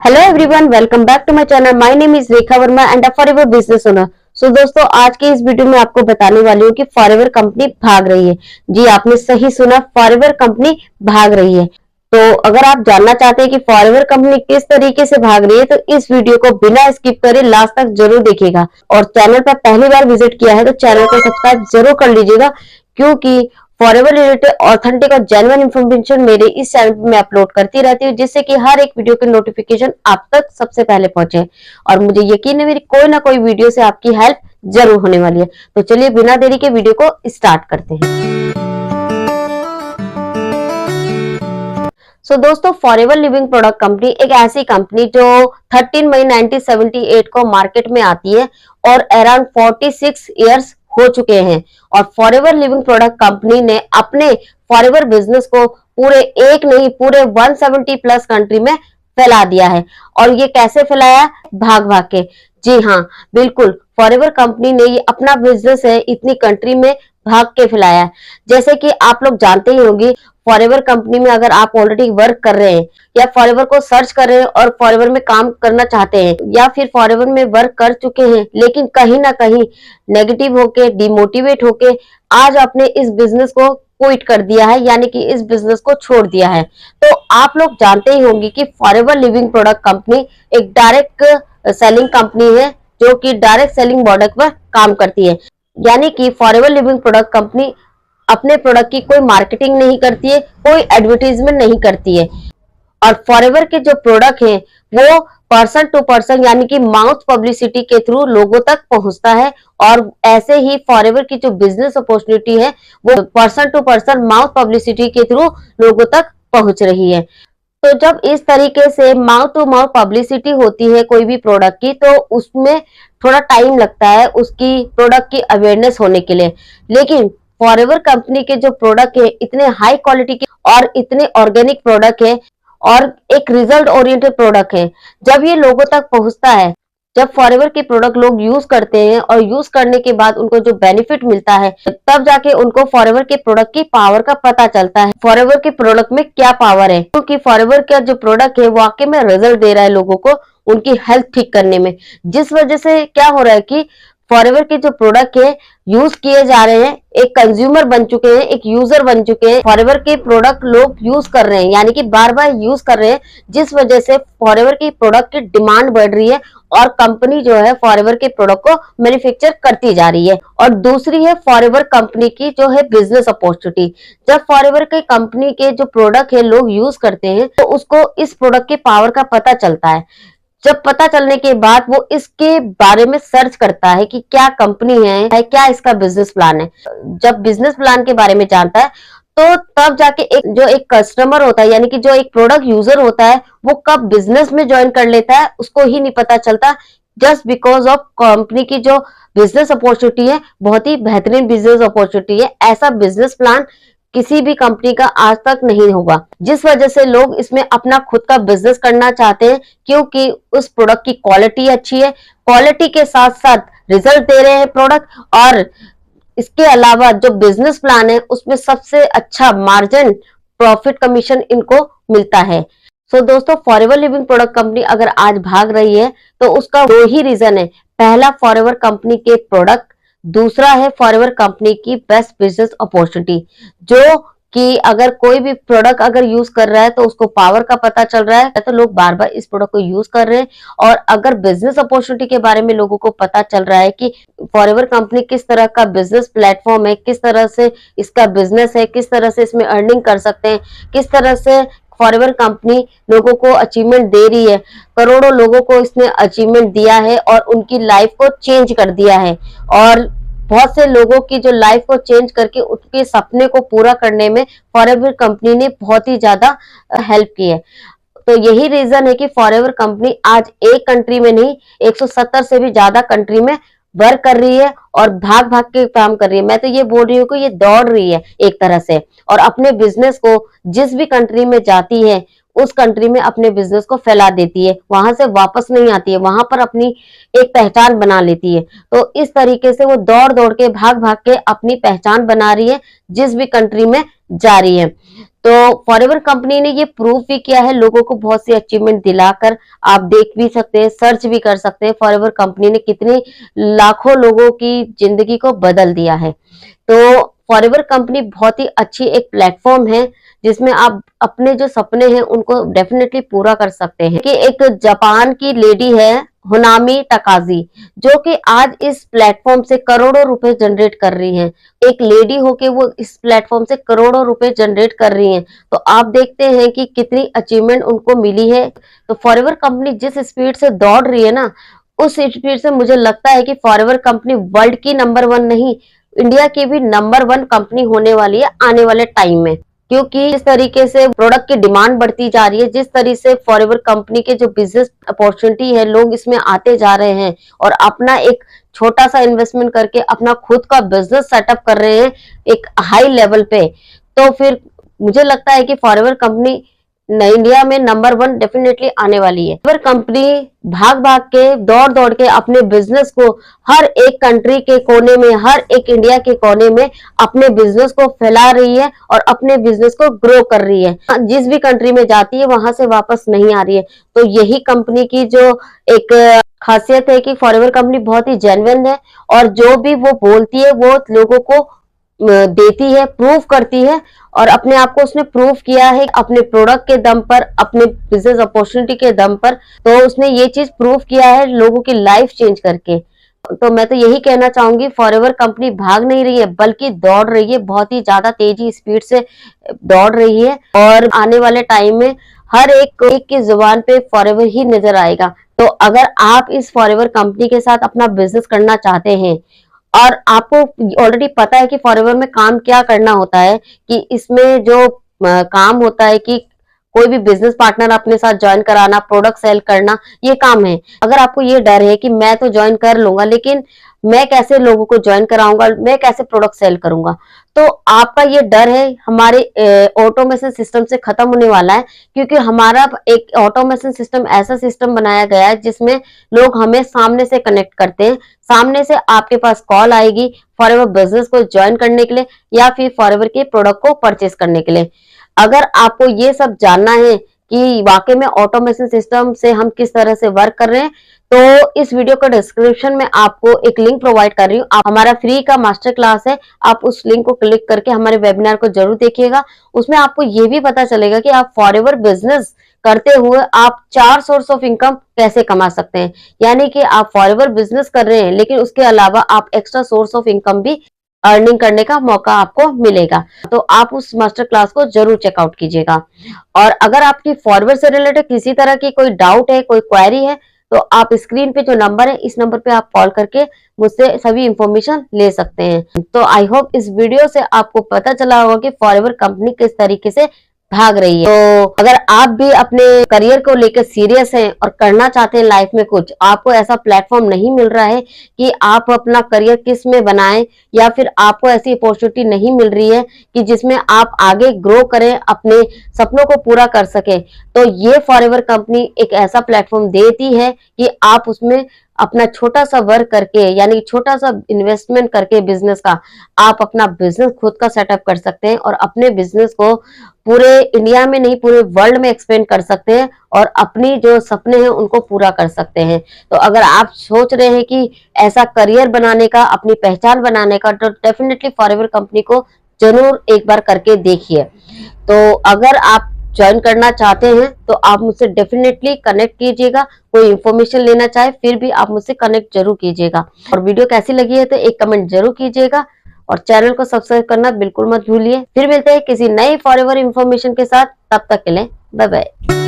Hello everyone, welcome back to my channel. My name is Rekha Verma and a forever business owner. So दोस्तों, आज के इस video में आपको बताने वाली हूँ कि फॉरएवर कंपनी भाग रही है। जी, आपने सही सुना, फॉरएवर कंपनी भाग रही है। तो अगर आप जानना चाहते हैं कि फॉरएवर कंपनी किस तरीके से भाग रही है, तो इस वीडियो को बिना स्किप करे लास्ट तक जरूर देखिएगा। और चैनल पर पहली बार विजिट किया है तो चैनल को सब्सक्राइब जरूर कर लीजिएगा, क्योंकि फॉरएवर रिलेटेड ऑथेंटिक और जेन्युइन इन्फॉर्मेशन मेरे इस चैनल पे मैं अपलोड करती रहती हूँ, जिससे कि हर एक वीडियो की नोटिफिकेशन आप तक सबसे पहले पहुंचे। और मुझे यकीन है मेरी कोई ना कोई वीडियो से आपकी हेल्प जरूर होने वाली है। तो चलिए बिना देरी के वीडियो को स्टार्ट करते हैं। दोस्तों, फॉरएवर लिविंग प्रोडक्ट कंपनी एक ऐसी कंपनी जो 13 मई 1978 को मार्केट में आती है और अराउंड 46 इयर्स हो चुके हैं। और फॉरएवर लिविंग प्रोडक्ट कंपनी ने अपने फॉरएवर बिजनेस को पूरे एक नहीं पूरे 170 प्लस कंट्री में फैला दिया है। और ये कैसे फैलाया? भाग भाग के। जी हाँ, बिल्कुल, फॉरएवर कंपनी ने ये अपना बिजनेस है इतनी कंट्री में भाग के फैलाया है। जैसे कि आप लोग जानते ही होंगे, फॉरएवर कंपनी में अगर आप ऑलरेडी वर्क कर रहे हैं या फॉरएवर को सर्च कर रहे हैं और फॉरएवर में काम करना चाहते हैं, या फिर फॉरएवर में वर्क कर चुके हैं लेकिन कहीं ना कहीं नेगेटिव होके, डिमोटिवेट होके आज आपने इस बिजनेस को क्विट कर दिया है, यानी कि इस बिजनेस को छोड़ दिया है, तो आप लोग जानते ही होंगे कि फॉरएवर लिविंग प्रोडक्ट कंपनी एक डायरेक्ट सेलिंग कंपनी है जो कि डायरेक्ट सेलिंग मॉडल पर काम करती है। यानी कि फॉरएवर लिविंग प्रोडक्ट कंपनी अपने प्रोडक्ट की कोई मार्केटिंग नहीं करती है, कोई एडवर्टीजमेंट नहीं करती है। और फॉरएवर के जो प्रोडक्ट हैं वो पर्सन टू पर्सन यानी कि माउथ पब्लिसिटी के थ्रू लोगों तक पहुंचता है। और ऐसे ही फॉरएवर की जो बिजनेस अपॉर्चुनिटी है वो person to person mouth publicity के थ्रू लोगों तक पहुंच रही है। तो जब इस तरीके से माउथ टू माउथ पब्लिसिटी होती है कोई भी प्रोडक्ट की, तो उसमें थोड़ा टाइम लगता है उसकी प्रोडक्ट की अवेयरनेस होने के लिए। लेकिन फॉरएवर कंपनी के जो प्रोडक्ट है इतने हाई क्वालिटी के और इतने ऑर्गेनिक प्रोडक्ट है और एक रिजल्ट ओरिएंटेड प्रोडक्ट है। जब ये लोगों तक पहुंचता है, जब फॉरएवर के प्रोडक्ट लोग यूज करते हैं और यूज करने के बाद उनको जो बेनिफिट मिलता है, तब जाके उनको फॉरएवर के प्रोडक्ट की पावर का पता चलता है, फॉरएवर के प्रोडक्ट में क्या पावर है। क्योंकि फॉरएवर का जो प्रोडक्ट है वाकई में रिजल्ट दे रहा है लोगों को उनकी हेल्थ ठीक करने में। जिस वजह से क्या हो रहा है कि फॉरएवर के जो प्रोडक्ट है यूज किए जा रहे हैं, एक कंज्यूमर बन चुके हैं, एक यूजर बन चुके हैं, फॉरएवर के प्रोडक्ट लोग यूज कर रहे हैं, यानी कि बार बार यूज कर रहे हैं, जिस वजह से फॉरएवर की प्रोडक्ट की डिमांड बढ़ रही है और कंपनी जो है फॉरएवर के प्रोडक्ट को मैन्युफैक्चर करती जा रही है। और दूसरी है फॉरएवर कंपनी की जो है बिजनेस अपॉर्चुनिटी। जब फॉरएवर के कंपनी के जो प्रोडक्ट है लोग यूज करते हैं तो उसको इस प्रोडक्ट के पावर का पता चलता है। जब पता चलने के बाद वो इसके बारे में सर्च करता है कि क्या कंपनी है, क्या इसका बिजनेस प्लान है। जब बिजनेस प्लान के बारे में जानता है तो तब जाके एक कस्टमर होता है, यानी कि जो एक प्रोडक्ट यूजर होता है, वो कब बिजनेस में ज्वाइन कर लेता है उसको ही नहीं पता चलता, जस्ट बिकॉज ऑफ कंपनी की जो बिजनेस अपॉर्चुनिटी है बहुत ही बेहतरीन बिजनेस अपॉर्चुनिटी है। ऐसा बिजनेस प्लान किसी भी कंपनी का आज तक नहीं होगा, जिस वजह से लोग इसमें अपना खुद का बिजनेस करना चाहते हैं, क्योंकि उस प्रोडक्ट की क्वालिटी अच्छी है, क्वालिटी के साथ साथ रिजल्ट दे रहे हैं प्रोडक्ट, और इसके अलावा जो बिजनेस प्लान है उसमें सबसे अच्छा मार्जिन, प्रॉफिट, कमीशन इनको मिलता है। दोस्तों, फॉरएवर लिविंग प्रोडक्ट कंपनी अगर आज भाग रही है तो उसका दो ही रीजन है। पहला, फॉरएवर कंपनी के प्रोडक्ट, दूसरा है फॉरएवर कंपनी की बेस्ट बिजनेस अपॉर्चुनिटी, जो कि अगर कोई भी प्रोडक्ट अगर यूज कर रहा है तो उसको पावर का पता चल रहा है, तो लोग बार बार इस प्रोडक्ट को यूज कर रहे हैं। और अगर बिजनेस अपॉर्चुनिटी के बारे में लोगों को पता चल रहा है कि फॉरएवर कंपनी किस तरह का बिजनेस प्लेटफॉर्म है, किस तरह से इसका बिजनेस है, किस तरह से इसमें अर्निंग कर सकते हैं, किस तरह से फॉरएवर कंपनी लोगों को अचीवमेंट दे रही है, करोड़ों लोगों को इसने अचीवमेंट दिया है और उनकी लाइफ को चेंज कर दिया है। और बहुत से लोगों की जो लाइफ को चेंज करके उनके सपने को पूरा करने में फॉरएवर कंपनी ने बहुत ही ज्यादा हेल्प की है। तो यही रीजन है कि फॉरएवर कंपनी आज एक कंट्री में नहीं 170 से भी ज्यादा कंट्री में वर्क कर रही है और भाग भाग के काम कर रही है। मैं तो ये बोल रही हूँ कि ये दौड़ रही है एक तरह से, और अपने बिजनेस को जिस भी कंट्री में जाती है उस कंट्री में अपने बिजनेस को फैला देती है, वहां से वापस नहीं आती है, वहां पर अपनी एक पहचान बना लेती है। तो इस तरीके से वो दौड़ दौड़ के, भाग भाग के अपनी पहचान बना रही है जिस भी कंट्री में जा रही है। तो फॉरएवर कंपनी ने ये प्रूव भी किया है लोगों को बहुत सी अचीवमेंट दिलाकर। आप देख भी सकते हैं, सर्च भी कर सकते हैं, फॉरएवर कंपनी ने कितने लाखों लोगों की जिंदगी को बदल दिया है। तो फॉरएवर कंपनी बहुत ही अच्छी एक प्लेटफॉर्म है जिसमें आप अपने जो सपने हैं उनको डेफिनेटली पूरा कर सकते हैं। कि एक जापान की लेडी है होनामी टाकाजी, जो कि आज इस प्लेटफॉर्म से करोड़ों रुपए जनरेट कर रही हैं। एक लेडी होके वो इस प्लेटफॉर्म से करोड़ों रुपए जनरेट कर रही हैं। तो आप देखते हैं कि कितनी अचीवमेंट उनको मिली है। तो फॉरएवर कंपनी जिस स्पीड से दौड़ रही है ना, उस स्पीड से मुझे लगता है कि फॉरएवर कंपनी वर्ल्ड की नंबर 1 नहीं, इंडिया की भी नंबर 1 कंपनी होने वाली है आने वाले टाइम में। क्योंकि जिस तरीके से प्रोडक्ट की डिमांड बढ़ती जा रही है, जिस तरीके से फॉरएवर कंपनी के जो बिजनेस अपॉर्चुनिटी है, लोग इसमें आते जा रहे हैं और अपना एक छोटा सा इन्वेस्टमेंट करके अपना खुद का बिजनेस सेटअप कर रहे हैं एक हाई लेवल पे, तो फिर मुझे लगता है कि फॉरएवर कंपनी इंडिया में नंबर 1 डेफिनेटली आने वाली है। फॉरएवर कंपनी भाग भाग के दौड़ दौड़ के अपने बिजनेस को हर एक कंट्री के कोने में, हर एक इंडिया के कोने में अपने बिजनेस को फैला रही है और अपने बिजनेस को ग्रो कर रही है। जिस भी कंट्री में जाती है वहां से वापस नहीं आ रही है। तो यही कंपनी की जो एक खासियत है कि फॉरएवर कंपनी बहुत ही जेन्युइन है और जो भी वो बोलती है वो लोगों को देती है, प्रूव करती है और अपने आप को उसने प्रूव किया है अपने प्रोडक्ट के दम पर, अपने बिजनेस अपॉर्चुनिटी के दम पर। तो उसने ये चीज प्रूव किया है लोगों की लाइफ चेंज करके। तो मैं तो यही कहना चाहूंगी, फॉरएवर कंपनी भाग नहीं रही है बल्कि दौड़ रही है, बहुत ही ज्यादा तेजी स्पीड से दौड़ रही है और आने वाले टाइम में हर एक की जुबान पे फॉरएवर ही नजर आएगा। तो अगर आप इस फॉरएवर कंपनी के साथ अपना बिजनेस करना चाहते हैं और आपको ऑलरेडी पता है कि फॉरएवर में काम क्या करना होता है, कि इसमें जो काम होता है कि कोई भी बिजनेस पार्टनर अपने साथ ज्वाइन कराना, प्रोडक्ट सेल करना, ये काम है। अगर आपको ये डर है कि मैं तो ज्वाइन कर लूंगा लेकिन मैं कैसे लोगों को ज्वाइन कराऊंगा, मैं कैसे प्रोडक्ट सेल करूंगा, तो आपका ये डर है हमारे ऑटोमेशन सिस्टम से खत्म होने वाला है। क्योंकि हमारा एक ऑटोमेशन सिस्टम ऐसा सिस्टम बनाया गया है जिसमें लोग हमें सामने से कनेक्ट करते हैं, सामने से आपके पास कॉल आएगी फॉरएवर बिजनेस को ज्वाइन करने के लिए या फिर फॉरएवर के प्रोडक्ट को परचेस करने के लिए। अगर आपको ये सब जानना है कि वाकई में ऑटोमेशन सिस्टम से हम किस तरह से वर्क कर रहे हैं, तो इस वीडियो का डिस्क्रिप्शन में आपको एक लिंक प्रोवाइड कर रही हूँ। आप हमारा फ्री का मास्टर क्लास है, आप उस लिंक को क्लिक करके हमारे वेबिनार को जरूर देखिएगा। उसमें आपको ये भी पता चलेगा कि आप फॉरएवर बिजनेस करते हुए आप 4 सोर्स ऑफ इनकम कैसे कमा सकते हैं। यानी कि आप फॉरएवर बिजनेस कर रहे हैं लेकिन उसके अलावा आप एक्स्ट्रा सोर्स ऑफ इनकम भी अर्निंग करने का मौका आपको मिलेगा। तो आप उस मास्टर क्लास को जरूर चेकआउट कीजिएगा। और अगर आपकी फॉरवर्ड से रिलेटेड किसी तरह की कोई डाउट है, कोई क्वेरी है, तो आप स्क्रीन पे जो नंबर है इस नंबर पे आप कॉल करके मुझसे सभी इंफॉर्मेशन ले सकते हैं। तो आई होप इस वीडियो से आपको पता चला होगा कि फॉरएवर कंपनी किस तरीके से भाग रही है। तो अगर आप भी अपने करियर को लेकर सीरियस हैं और करना चाहते हैं लाइफ में कुछ, आपको ऐसा प्लेटफॉर्म नहीं मिल रहा है कि आप अपना करियर किस में बनाएं, या फिर आपको ऐसी अपॉर्चुनिटी नहीं मिल रही है कि जिसमें आप आगे ग्रो करें, अपने सपनों को पूरा कर सके, तो ये फॉरएवर कंपनी एक ऐसा प्लेटफॉर्म देती है कि आप उसमें अपना छोटा सा वर्क करके, यानी छोटा सा इन्वेस्टमेंट करके बिजनेस का, आप अपना बिजनेस खुद का सेटअप कर सकते हैं और अपने बिजनेस को पूरे इंडिया में नहीं पूरे वर्ल्ड में एक्सपेंड कर सकते हैं और अपनी जो सपने हैं उनको पूरा कर सकते हैं। तो अगर आप सोच रहे हैं कि ऐसा करियर बनाने का, अपनी पहचान बनाने का, तो डेफिनेटली फॉरएवर कंपनी को जरूर एक बार करके देखिए। तो अगर आप ज्वाइन करना चाहते हैं तो आप मुझसे डेफिनेटली कनेक्ट कीजिएगा। कोई इन्फॉर्मेशन लेना चाहे फिर भी आप मुझसे कनेक्ट जरूर कीजिएगा। और वीडियो कैसी लगी है तो एक कमेंट जरूर कीजिएगा और चैनल को सब्सक्राइब करना बिल्कुल मत भूलिए। फिर मिलते हैं किसी नई फॉरएवर इन्फॉर्मेशन के साथ, तब तक के लिए बाय बाय।